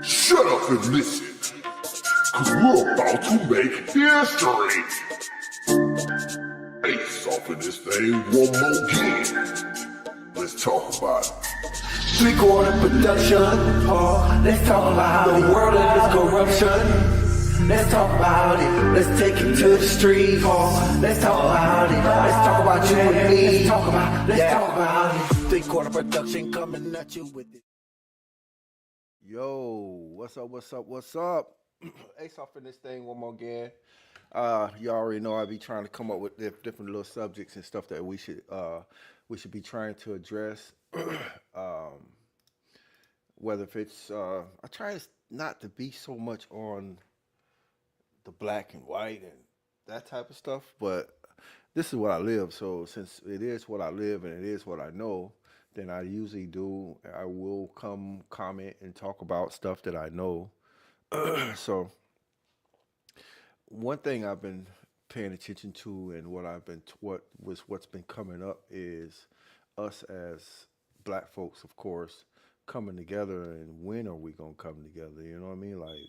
Shut up and listen, cause we're about to make history. Ace off in this thing one more again. Let's talk about it. Three-quarter production, let's talk about the world and its corruption. Let's talk about it, let's take it to the street, let's talk about it, let's talk about you and me. Let's talk about it. Three-quarter production coming at you with it. Yo, what's up? Ace off in this thing one more again. You already know I be trying to come up with different little subjects and stuff that we should be trying to address. Whether if it's I try not to be so much on the black and white and that type of stuff, but this is what I live. So since it is what I live and it is what I know, then I usually do. I will come comment and talk about stuff that I know. So one thing I've been paying attention to and what's been coming up is us as black folks, of course, coming together. And when are we gonna come together? You know what I mean? Like,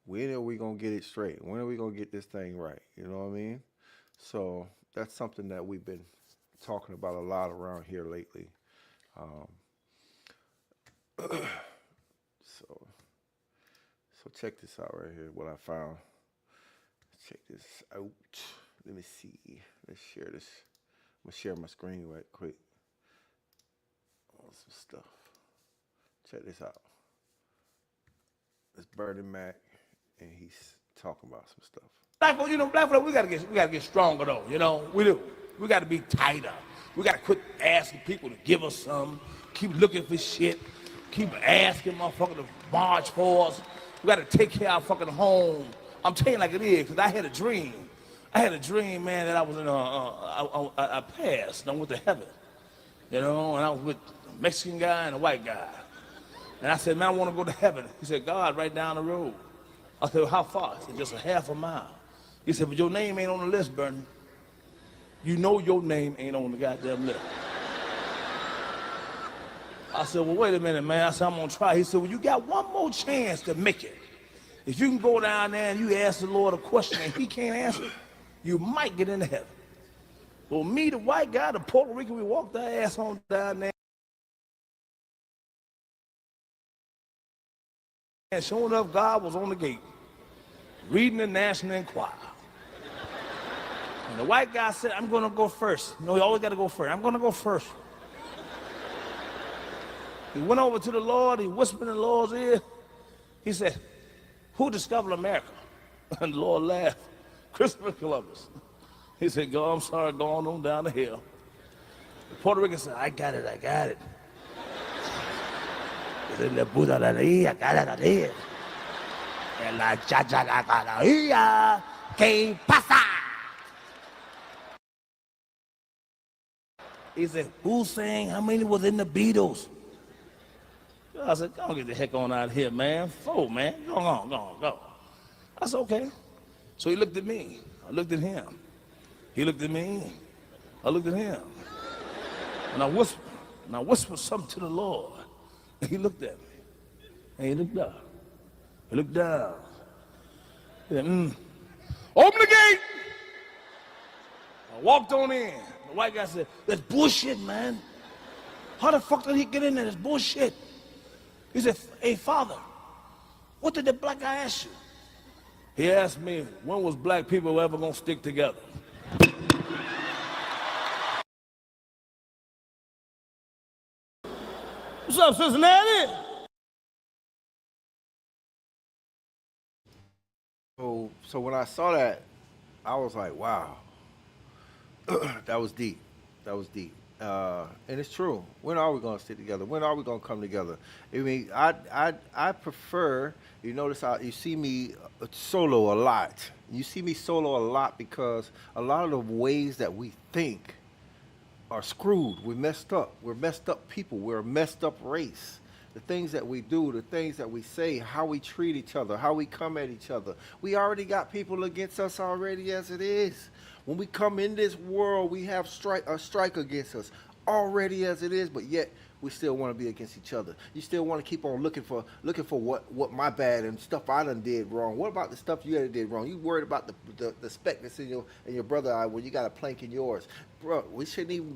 when are we gonna get it straight? When are we gonna get this thing right? You know what I mean? So that's something that we've been talking about a lot around here lately. So check this out right here. What I found. Check this out. Let me see. Let's share this. I'm gonna share my screen right quick. Oh, some stuff. Check this out. It's Bernie Mac, and he's talking about some stuff. Black folk, we gotta get stronger though. You know, we do. We gotta be tighter. We gotta quit asking people to give us some. Keep looking for shit. Keep asking motherfuckers to march for us. We gotta take care of our fucking home. I'm telling you like it is, because I had a dream. Man, that I was in I passed and I went to heaven. You know, and I was with a Mexican guy and a white guy. And I said, man, I want to go to heaven. He said, God, right down the road. I said, well, how far? He said, just a half a mile. He said, but your name ain't on the list, Bernie. You know your name ain't on the goddamn list. I said, well, wait a minute, man. I said, I'm gonna try. He said, well, you got one more chance to make it. If you can go down there and you ask the Lord a question and he can't answer, you might get into heaven. Well, me, the white guy, the Puerto Rican, we walked our ass on down there. And sure enough, God was on the gate, reading the National Enquirer. And the white guy said, I'm gonna go first. You know, you always gotta go first. I'm gonna go first. He went over to the Lord, he whispered in the Lord's ear. He said, who discovered America? And the Lord laughed. Christopher Columbus. He said, God, I'm sorry, going on down the hill. The Puerto Rican said, I got it. He said, Le puta la ría, cada día. En la chacha la canaria, ¿qué pasa? He said, who sang? How many was in the Beatles? I said, go get the heck on out of here, man. 4, man. Go on. I said, okay. So he looked at me. I looked at him. He looked at me. I looked at him. And I whispered something to the Lord. And he looked at me. And he looked up. He looked down. He said, open the gate! I walked on in. The white guy said, that's bullshit, man. How the fuck did he get in there? That's bullshit. He said, hey, Father, what did the black guy ask you? He asked me, when was black people ever gonna stick together? What's up, Cincinnati? So when I saw that, I was like, wow, that was deep. And it's true. When are we going to stick together? When are we going to come together? I mean, I prefer, you notice you see me solo a lot. You see me solo a lot because a lot of the ways that we think are screwed. We're messed up. We're messed up people. We're a messed up race. The things that we do, the things that we say, how we treat each other, how we come at each other. We already got people against us already as it is. When we come in this world, we have a strike against us already as it is, but yet we still want to be against each other. You still want to keep on looking for what my bad and stuff I done did wrong. What about the stuff you did wrong? You worried about the speck that's in your brother eye when you got a plank in yours, bro. We shouldn't even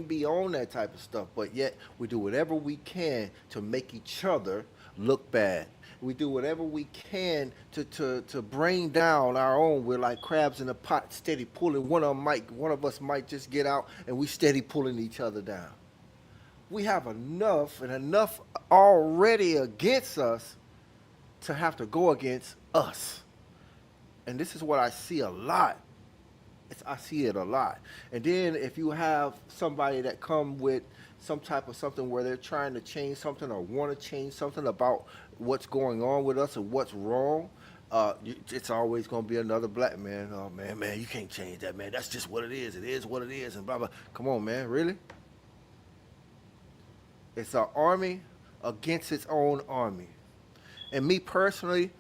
be on that type of stuff. But yet we do whatever we can to make each other look bad. We do whatever we can to bring down our own. We're like crabs in a pot, steady pulling. One of us might just get out, and we steady pulling each other down. We have enough already against us to have to go against us. And this is what I see a lot. I see it a lot. And then if you have somebody that come with some type of something where they're trying to change something or want to change something about what's going on with us or what's wrong, it's always going to be another black man. Oh, man, you can't change that, man. That's just what it is. It is what it is, and blah, blah. Come on, man, really? It's an army against its own army. And me personally,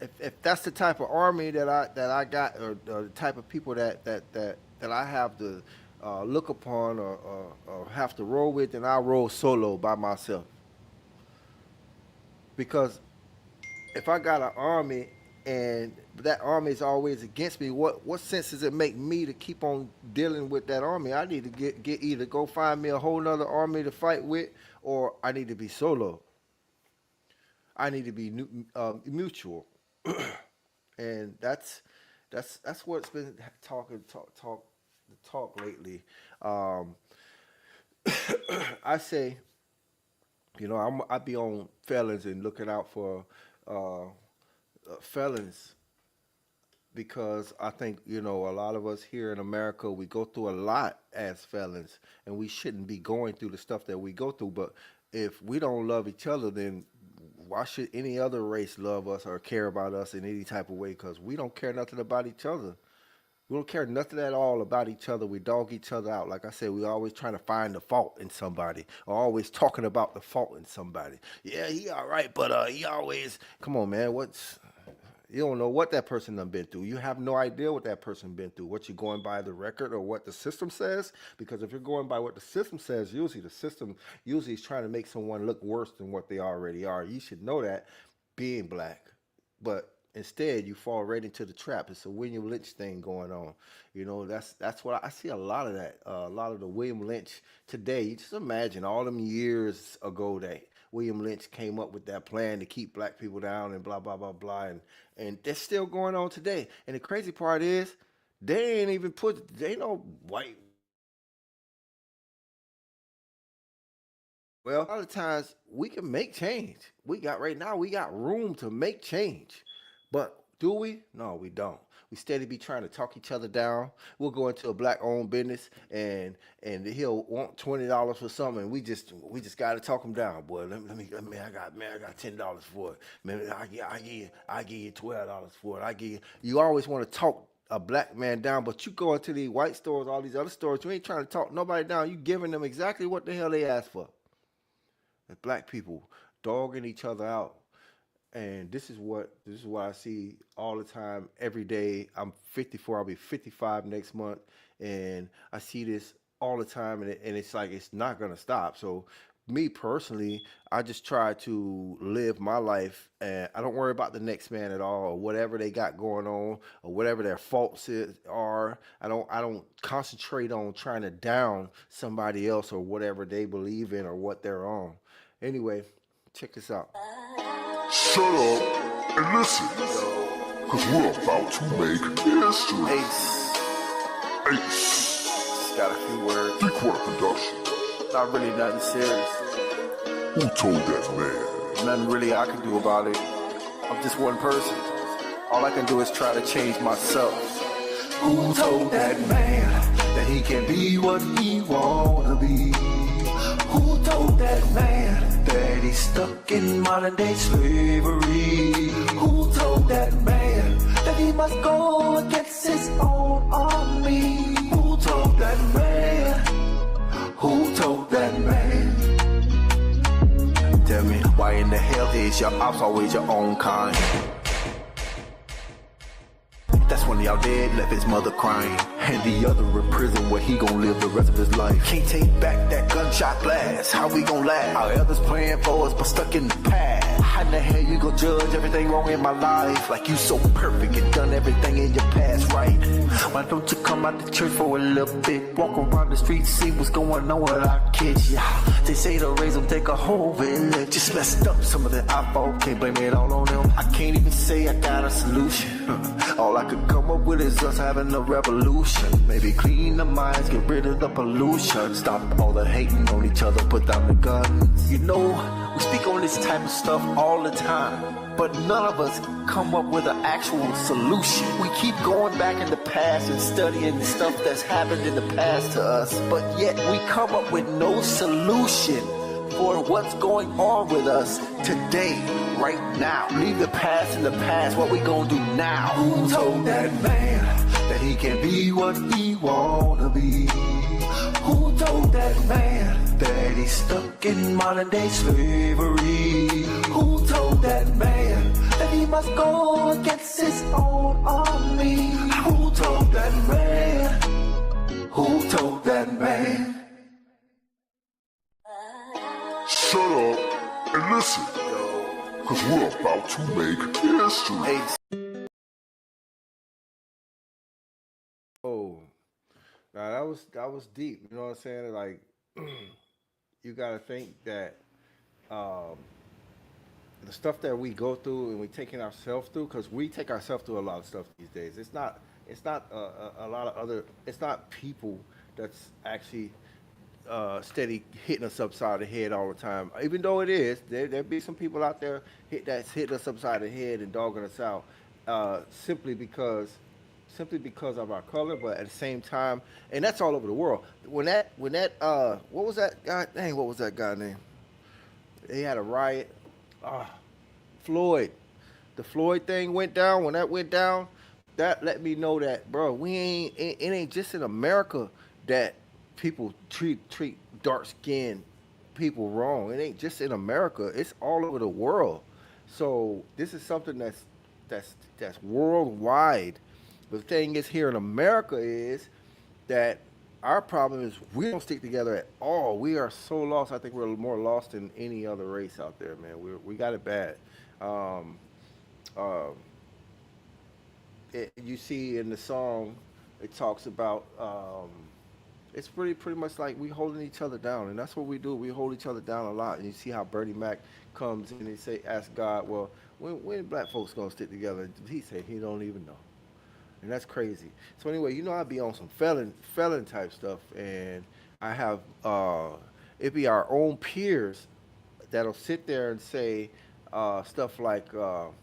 if that's the type of army that I got, or the type of people that I have to look upon or have to roll with, then I'll roll solo by myself. Because if I got an army and that army is always against me, what sense does it make me to keep on dealing with that army? I need to get either go find me a whole nother army to fight with, or I need to be solo. I need to be mutual. And that's what's been talk lately. I say, I be on felons and looking out for felons, because I think, a lot of us here in America, we go through a lot as felons, and we shouldn't be going through the stuff that we go through. But if we don't love each other, then why should any other race love us or care about us in any type of way? Because we don't care nothing about each other. We don't care nothing at all about each other. We dog each other out. Like I said, we always trying to find the fault in somebody, or always talking about the fault in somebody. Yeah, he all right, but he always, come on, man, you don't know what that person done been through. You have no idea what that person been through. What, you going by the record or what the system says? Because if you're going by what the system says, usually the system is trying to make someone look worse than what they already are. You should know that, being black. But instead, you fall right into the trap. It's a William Lynch thing going on. That's what I see, a lot of that. A lot of the William Lynch today. You just imagine all them years ago that William Lynch came up with that plan to keep black people down and blah, blah, blah, blah. And that's still going on today. And the crazy part is, they ain't no white. Well, a lot of times we can make change. We got room to make change. But do we? No, we don't. We steady be trying to talk each other down. We'll go into a black-owned business and he'll want $20 for something, and we just gotta talk him down. Boy, let me. I got $10 for it. Man, I give you $12 for it. You always want to talk a black man down, but you go into these white stores, all these other stores, you ain't trying to talk nobody down. You giving them exactly what the hell they asked for. The black people dogging each other out. And this is what I see all the time, every day. I'm 54. I'll be 55 next month, and I see this all the time, and it's like it's not gonna stop. So, me personally, I just try to live my life, and I don't worry about the next man at all, or whatever they got going on, or whatever their faults are. I don't concentrate on trying to down somebody else or whatever they believe in or what they're on. Anyway, check this out. Shut up and listen, cause we're about to make history. Ace. Just got a few words. 3/4 production. Not really nothing serious. Who told that man? Nothing really I can do about it. I'm just one person. All I can do is try to change myself. Who told that man that he can be what he wanna be? Who told that man that he's stuck in modern day slavery? Who told that man that he must go against his own army? Who told that man? Who told that man? Tell me, why in the hell is your ops always your own kind? That's when y'all dead left his mother crying. and the other in prison where he gon' live the rest of his life. Can't take back that gunshot blast. How we gon' laugh? Our elders praying for us, but stuck in the past. How in the hell you gon' judge everything wrong in my life? Like you so perfect and done everything in your past right. Why don't you come out to church for a little bit? Walk around the streets, see what's going on with our kids. Yeah, they say to raise them, take a whole village. Just messed up some of the iPhone, can't blame it all on them. I can't even say I got a solution. All I could come up with is us having a revolution. Maybe clean the minds, get rid of the pollution. Stop all the hating on each other, put down the guns. You know, we speak on this type of stuff all the time, but none of us come up with an actual solution. We keep going back in the past and studying the stuff that's happened in the past to us, but yet we come up with no solution for what's going on with us today, right now. Leave the past in the past, what we gonna do now? Who told that man that he can be what he wanna be? Who told that man that he's stuck in modern day slavery? Who told that man that he must go against his own army? Who told that man? Who told that man? Shut up and listen, cause we're about to make history. Oh, now that was deep. You know what I'm saying? Like, you gotta think that the stuff that we go through and we taking ourselves through, because we take ourselves through a lot of stuff these days. It's not a lot of other. It's not people that's actually steady hitting us upside the head all the time. Even though it is, there be some people out there that's hitting us upside the head and dogging us out, simply because of our color. But at the same time, and that's all over the world. When that what was that guy? Dang, what was that guy name? They had a riot. Floyd, the Floyd thing went down. When that went down, that let me know that, bro, it ain't just in America that people treat dark skinned people wrong. It ain't just in America. It's all over the world. So this is something that's worldwide. But the thing is, here in America is that our problem is we don't stick together at all. We are so lost. I think we're more lost than any other race out there, man. We got it bad. Um, uh, you see in the song, it talks about it's pretty much like we holding each other down, and that's what we do. We hold each other down a lot. And you see how Bernie Mac comes and he say, ask God, well, when black folks gonna stick together? He said he don't even know. And that's crazy. So anyway, you know, I'd be on some felon type stuff, and I have it be our own peers that'll sit there and say stuff like, well,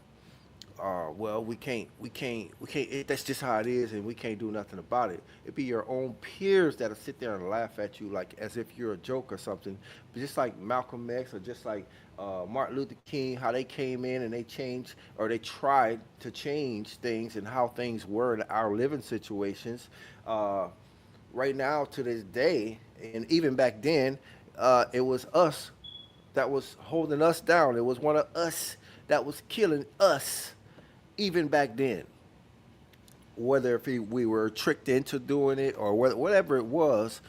that's just how it is, and we can't do nothing about it. It be your own peers that'll sit there and laugh at you like as if you're a joke or something. But just like Malcolm X or just like Martin Luther King, how they came in and they changed or they tried to change things and how things were in our living situations. Right now to this day, and even back then, it was us that was holding us down. It was one of us that was killing us even back then. Whether if we were tricked into doing it or whatever it was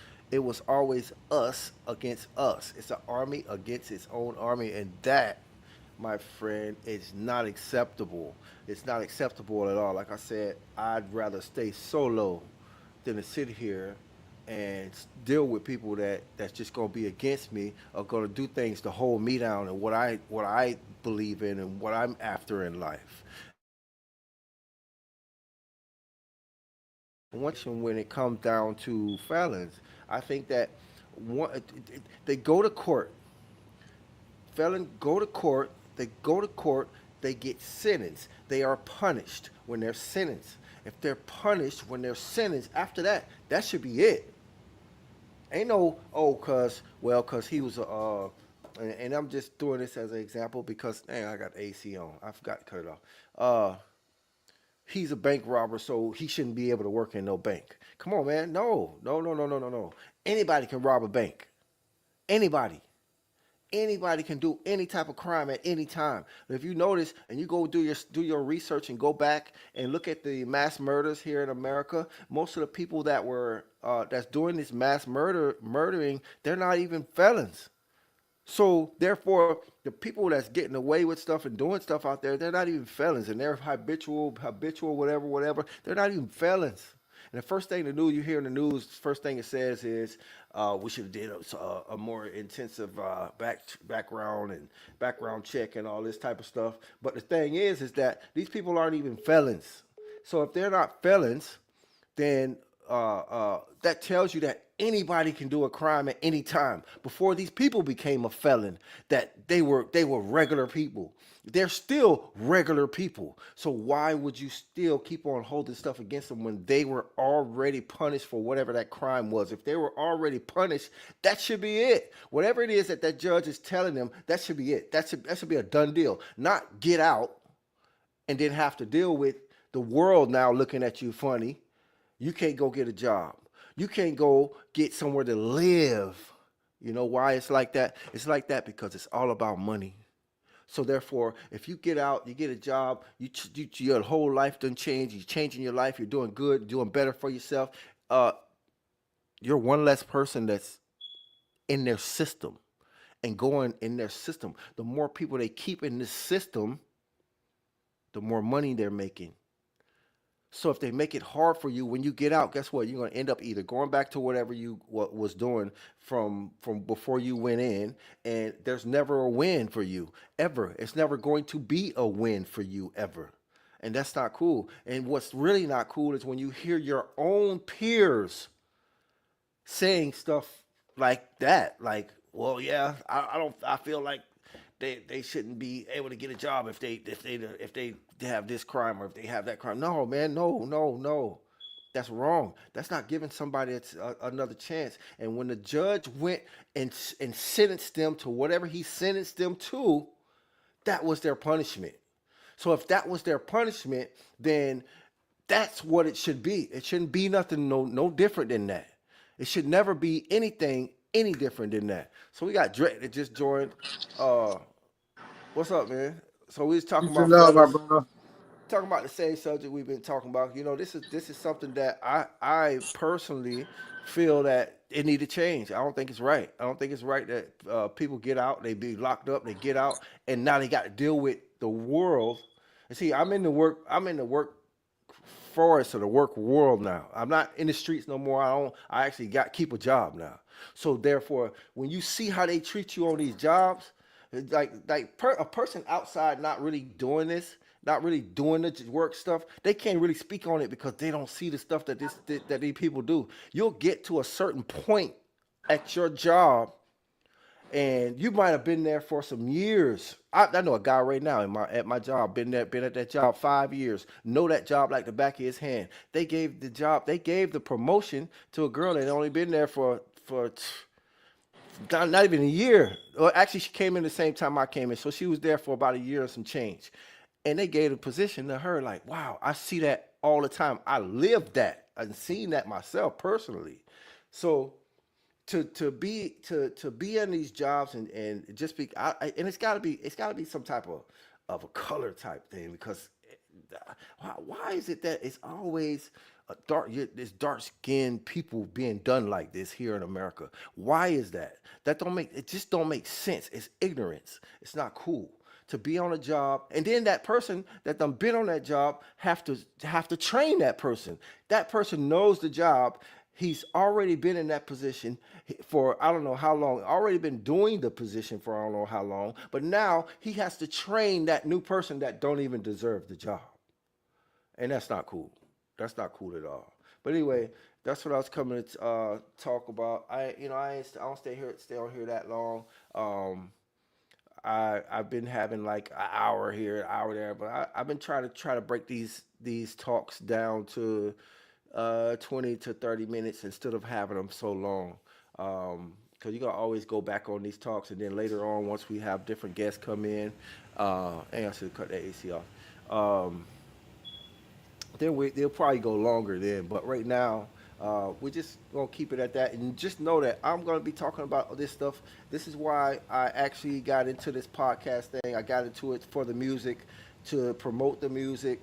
always us against us. It's an army against its own army, and that, my friend, is not acceptable. It's not acceptable at all. Like I said, I'd rather stay solo than to sit here and deal with people that's just gonna be against me or gonna do things to hold me down and what I believe in and what I'm after in life. When it comes down to felons, I think that they go to court. Felons go to court. They go to court. They get sentenced. They are punished when they're sentenced. If they're punished when they're sentenced, after that should be it. Ain't no, cause he was and I'm just doing this as an example because, dang, I got AC on. I forgot to cut it off. He's a bank robber, so he shouldn't be able to work in no bank. Come on, man. No. Anybody can rob a bank. Anybody. Anybody can do any type of crime at any time. If you notice and you go do your research and go back and look at the mass murders here in America, most of the people that were that's doing this mass murdering, they're not even felons. So therefore, the people that's getting away with stuff and doing stuff out there, they're not even felons, and they're habitual, whatever. They're not even felons. And the first thing the news you hear in the news, first thing it says is, we should have did a more intensive background check and all this type of stuff. But the thing is that these people aren't even felons. So if they're not felons, then that tells you that anybody can do a crime at any time. Before these people became a felon, that they were regular people. They're still regular people. So why would you still keep on holding stuff against them when they were already punished for whatever that crime was? If they were already punished, that should be it. Whatever it is that that judge is telling them, that should be it. That should be a done deal. Not get out and then have to deal with the world now looking at you funny. You can't go get a job. You can't go get somewhere to live. You know why it's like that? It's like that because it's all about money. So therefore, if you get out, you get a job, your whole life done change. You're changing your life. You're doing good, doing better for yourself. Uh, you're one less person that's in their system and going in their system. The more people they keep in this system, the more money they're making. So if they make it hard for you when you get out, guess what? You're going to end up either going back to whatever you what was doing from before you went in, and there's never a win for you ever. It's never going to be a win for you ever. And that's not cool. And what's really not cool is when you hear your own peers saying stuff like that. Like, well, yeah, I feel like they shouldn't be able to get a job if they have this crime or if they have that crime. No, man, no. That's wrong. That's not giving somebody another chance. And when the judge went and sentenced them to whatever he sentenced them to, that was their punishment. So if that was their punishment, then that's what it should be. It shouldn't be nothing no different than that. It should never be anything any different than that. So we got Drake that just joined. What's up, man? So we was talking Peace and about love, my fellas, brother. talking about the same subject we've been talking about. You know, this is something that I personally feel that it need to change. I don't think it's right. I don't think it's right that people get out, they be locked up, they get out, and now they got to deal with the world. And see, I'm in the work forest of the work world now. I'm not in the streets no more. I actually got keep a job now. So therefore, when you see how they treat you on these jobs, a person outside not really doing this, not really doing the work stuff, they can't really speak on it because they don't see the stuff that these people do. You'll get to a certain point at your job, and you might have been there for some years. I know a guy right now at my job, been at that job 5 years, know that job like the back of his hand. They gave the promotion to a girl that had only been there for not even a year. Well, actually, she came in the same time I came in, so she was there for about a year and some change. And they gave the position to her. Like, wow, I see that all the time. I lived that. I've seen that myself personally. So to be in these jobs and just be and it's got to be some type of a color type thing because why is it that it's always this dark skinned people being done like this here in America? Why is that? It just don't make sense. It's ignorance. It's not cool to be on a job and then that person that done been on that job have to train that person. That person knows the job. He's already been in that position for I don't know how long, already been doing the position for I don't know how long, but now he has to train that new person that don't even deserve the job. And that's not cool. That's not cool at all. But anyway, that's what I was coming to talk about. I don't stay on here that long. I've been having like an hour here, an hour there, but I've been trying to break these talks down to 20 to 30 minutes instead of having them so long. Because you got to always go back on these talks, and then later on, once we have different guests come in, and I should cut that AC off. Then they'll probably go longer then. But right now, We're just gonna keep it at that, and just know that I'm gonna be talking about this stuff. This is why I actually got into this podcast thing. I got into it for the music, to promote the music,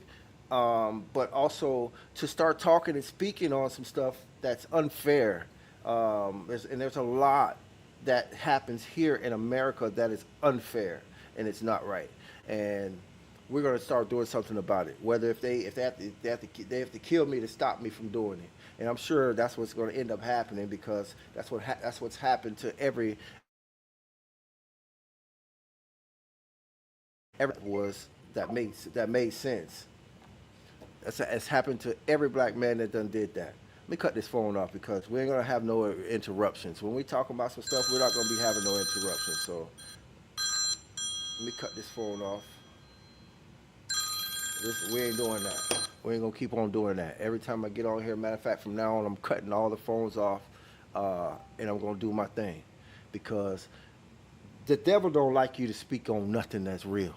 but also to start talking and speaking on some stuff that's unfair. There's a lot that happens here in America that is unfair and it's not right. And we're gonna start doing something about it. Whether if they have to kill me to stop me from doing it. And I'm sure that's what's going to end up happening because that's what's happened to every was that made sense. It's happened to every black man that done did that. Let me cut this phone off because we ain't gonna have no interruptions. When we talk about some stuff, we're not gonna be having no interruptions. So let me cut this phone off. We ain't doing that. We ain't gonna keep on doing that. Every time I get on here, matter of fact, from now on, I'm cutting all the phones off, and I'm gonna do my thing, because the devil don't like you to speak on nothing that's real.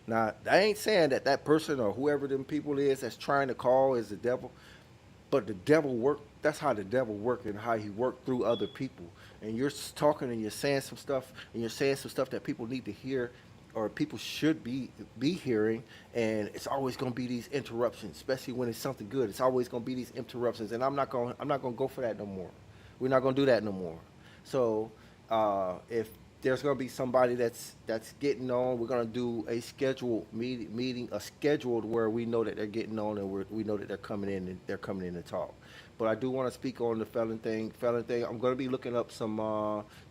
Now, I ain't saying that that person or whoever them people is that's trying to call is the devil, but the devil work. That's how the devil work and how he worked through other people. And you're talking and you're saying some stuff and you're saying some stuff that people need to hear or people should be hearing, and it's always going to be these interruptions, especially when it's something good. It's always going to be these interruptions, and I'm not going to go for that no more. We're not going to do that no more. So if there's going to be somebody that's getting on, we're going to do a scheduled meeting, a scheduled where we know that they're getting on and we know that they're coming in to talk. But I do want to speak on the felon thing. Felon thing. I'm going to be looking up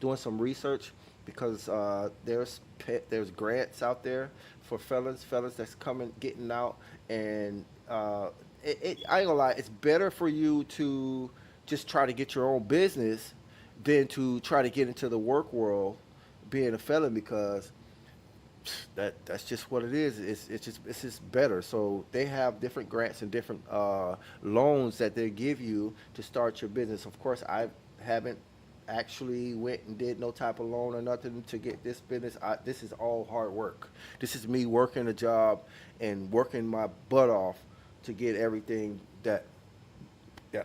doing some research because there's grants out there for felons that's coming getting out, and I ain't gonna lie, it's better for you to just try to get your own business than to try to get into the work world being a felon, because that's just what it is. It's just better. So they have different grants and different loans that they give you to start your business. Of course, I haven't actually went and did no type of loan or nothing to get this business. This is all hard work. This is me working a job and working my butt off to get everything that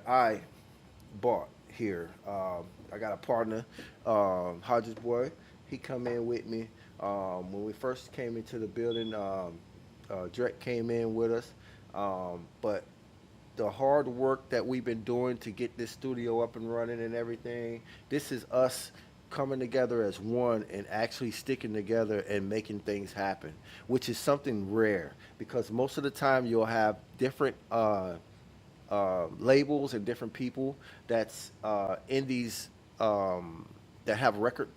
I bought here. I got a partner, Hodges boy. He come in with me. When we first came into the building, Drake came in with us. But the hard work that we've been doing to get this studio up and running and everything, this is us coming together as one and actually sticking together and making things happen, which is something rare because most of the time you'll have different labels and different people that's in these that have record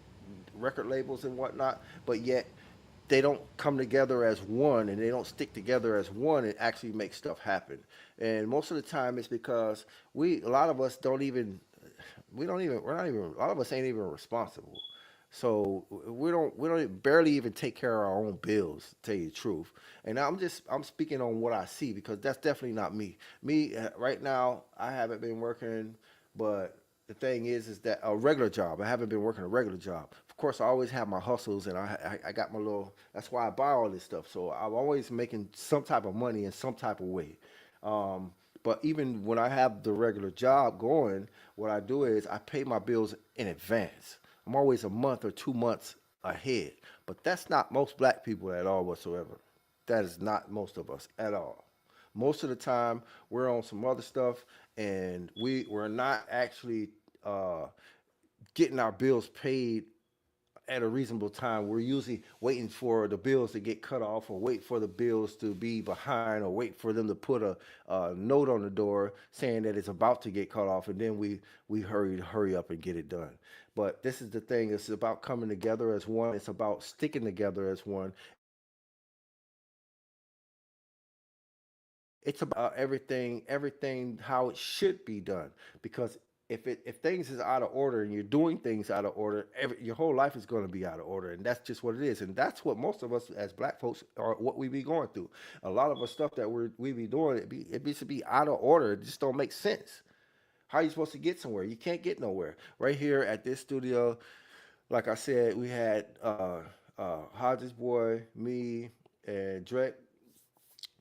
labels and whatnot, but yet they don't come together as one and they don't stick together as one and actually make stuff happen. And most of the time it's because a lot of us don't even we're not even a lot of us ain't even responsible. So we don't barely even take care of our own bills, to tell you the truth. And I'm speaking on what I see because that's definitely not me. Me right now, I haven't been working, but the thing is that a regular job. I haven't been working a regular job. Of course, I always have my hustles, and I got my little. That's why I buy all this stuff. So I'm always making some type of money in some type of way. Um, but even when I have the regular job going, what I do is I pay my bills in advance. I'm always a month or 2 months ahead. But that's not most black people at all whatsoever. That is not most of us at all. Most of the time, we're on some other stuff, and we're not actually uh, getting our bills paid at a reasonable time. We're usually waiting for the bills to get cut off, or wait for the bills to be behind, or wait for them to put a note on the door saying that it's about to get cut off, and then we hurry up and get it done. But this is the thing: it's about coming together as one. It's about sticking together as one. It's about everything how it should be done. Because if things is out of order and you're doing things out of order, your whole life is going to be out of order, and that's just what it is. And that's what most of us as black folks are what we be going through. A lot of us stuff that we be doing, it should be out of order. It just don't make sense. How are you supposed to get somewhere? You can't get nowhere. Right here at this studio, like I said, we had Hodges boy, me, and Drake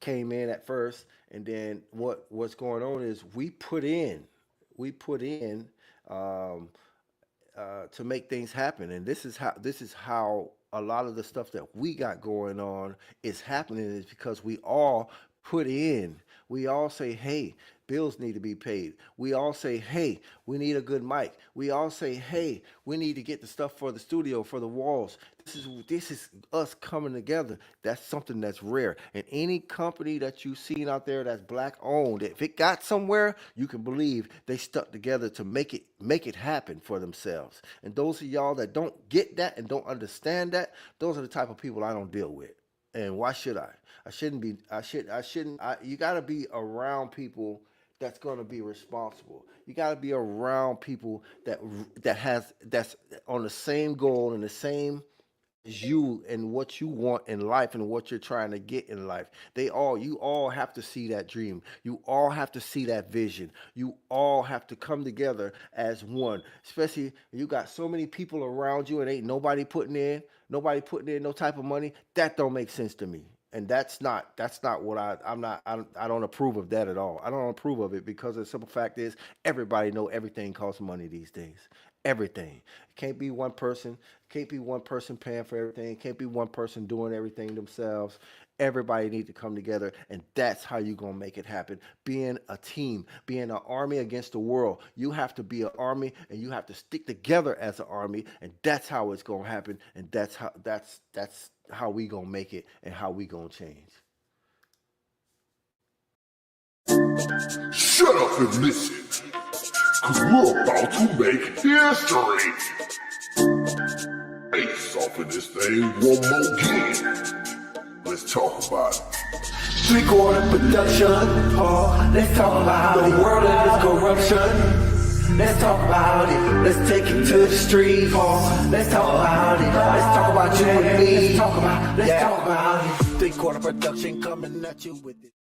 came in at first, and then what's going on is we put in. we put in to make things happen. And this is how a lot of the stuff that we got going on is happening, is because we all put in. We all say, hey, bills need to be paid. We all say, hey, we need a good mic. We all say, hey, we need to get the stuff for the studio, for the walls. This is us coming together. That's something that's rare. And any company that you've seen out there that's black owned, if it got somewhere, you can believe they stuck together to make it happen for themselves. And those of y'all that don't get that and don't understand that, those are the type of people I don't deal with. And why should I? I shouldn't be. You got to be around people that's going to be responsible. You got to be around people that's on the same goal and the same as you and what you want in life and what you're trying to get in life. You all have to see that dream. You all have to see that vision. You all have to come together as one. Especially you got so many people around you and ain't nobody putting in no type of money. That don't make sense to me. And that's not what I don't approve of that at all. I don't approve of it because the simple fact is everybody know everything costs money these days. Everything. It can't be one person. Can't be one person paying for everything. It can't be one person doing everything themselves. Everybody need to come together, and that's how you're going to make it happen. Being a team, being an army against the world. You have to be an army, and you have to stick together as an army, and that's how it's going to happen, and that's how we going to make it and how we going to change. Shut up and listen, cause we're about to make history. Face off in this thing one more again. Let's talk about it. 3/4 production. Oh, let's talk about the world and its corruption. Let's talk about it. Let's take it to the street. Oh, let's talk about it. Let's talk about you and me. Let's talk about it. 3/4 production coming at you with it.